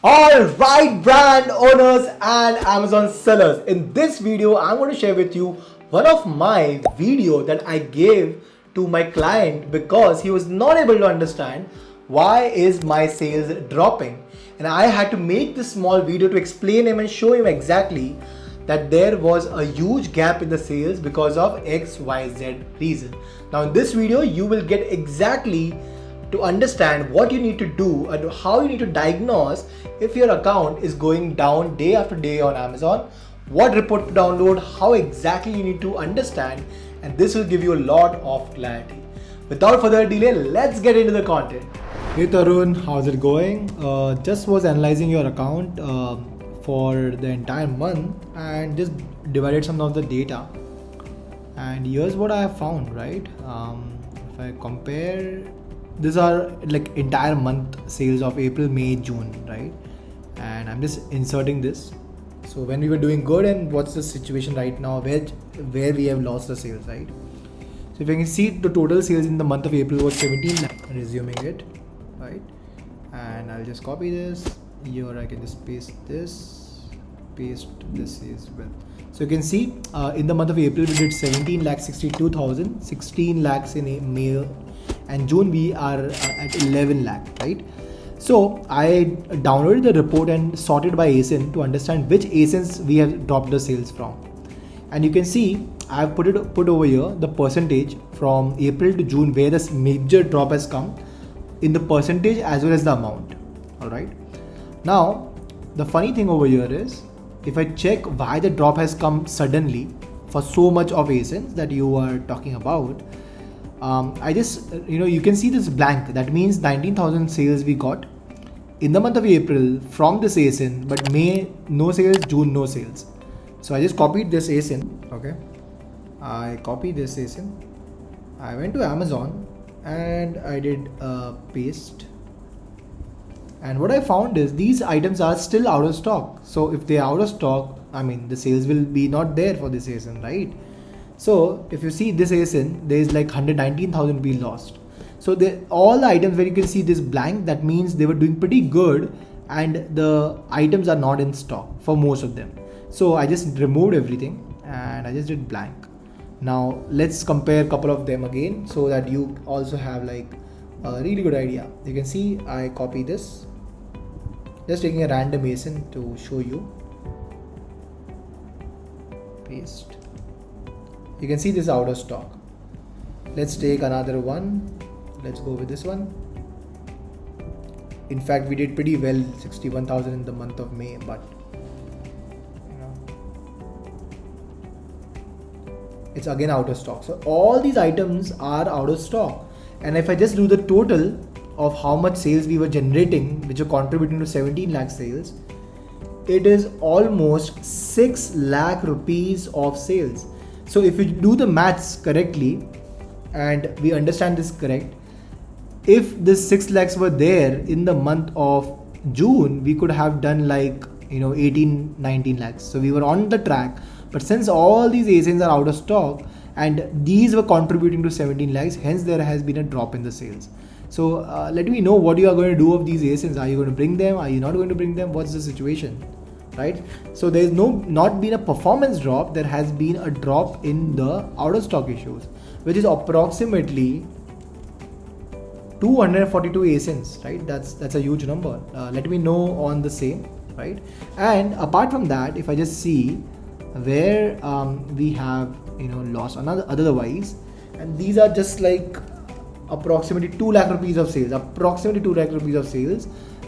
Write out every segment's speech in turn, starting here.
Alright, brand owners and Amazon sellers. In this video, I'm going to share with you one of my video that I gave to my client because he was not able to understand why is my sales dropping. And I had to make this small video to explain him and show him exactly that there was a huge gap in the sales because of XYZ reason. Now in this video, you will get exactly to understand what you need to do and how you need to diagnose if your account is going down day after day on Amazon, what report to download, how exactly you need to understand, and this will give you a lot of clarity. Without further delay, let's get into the content. Hey Tarun, how's it going? Just was analyzing your account for the entire month and just divided some of the data. And here's what I have found, right? If I compare, these are like entire month sales of April, May, June, right? And I'm just inserting this. So when we were doing good and what's the situation right now, where we have lost the sales, right? So if you can see, the total sales in the month of April was 17 lakh. Resuming it, right? And I'll just copy this. Here I can just paste this as well. So you can see in the month of April we did 17 lakh 62,000, 16 lakhs in May, and June we are at 11 lakh, right? So I downloaded the report and sorted by ASIN to understand which ASINs we have dropped the sales from. And you can see I have put over here the percentage from April to June where this major drop has come in the percentage as well as the amount. Alright. Now the funny thing over here is if I check why the drop has come suddenly for so much of ASINs that you are talking about, I just, you can see this blank. That means 19,000 sales we got in the month of April from this ASIN, but May no sales, June no sales. So I just copied this ASIN. Okay, I copied this ASIN. I went to Amazon and I did paste. And what I found is these items are still out of stock. So if they are out of stock, I mean the sales will be not there for this ASIN, right? So if you see this ASIN, there is like 119,000 we lost. So all the items where you can see this blank, that means they were doing pretty good and the items are not in stock for most of them. So I just removed everything and I just did blank. Now let's compare a couple of them again so that you also have like a really good idea. You can see I copy this, just taking a random ASIN to show you. Paste. You can see this out of stock. Let's take another one. Let's go with this one. In fact, we did pretty well, 61,000 in the month of May, but it's again out of stock. So all these items are out of stock. And if I just do the total of how much sales we were generating, which are contributing to 17 lakh sales, it is almost 6 lakh rupees of sales. So if you do the maths correctly and we understand this correct, if this 6 lakhs were there in the month of June, we could have done like 18, 19 lakhs. So we were on the track. But since all these ASINs are out of stock and these were contributing to 17 lakhs, hence there has been a drop in the sales. So let me know what you are going to do of these ASINs. Are you going to bring them? Are you not going to bring them? What's the situation? Right? So there is not been a performance drop. There has been a drop in the out of stock issues, which is approximately 242 ASINs, right? That's a huge number. Let me know on the same, right? And apart from that, if I just see where we have lost otherwise, and these are just like approximately 2 lakh rupees of sales,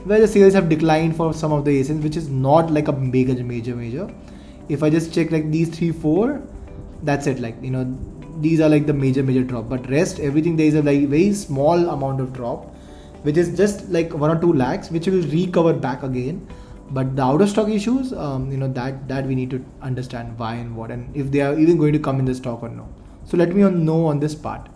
where the sales have declined for some of the ASINs, which is not like a major. If I just check like these 3-4, that's it. Like these are like the major drop, but rest everything there is a like very small amount of drop, which is just like 1 or 2 lakhs, which will recover back again. But the out of stock issues, that we need to understand why and what, and if they are even going to come in the stock or no. So let me know on this part.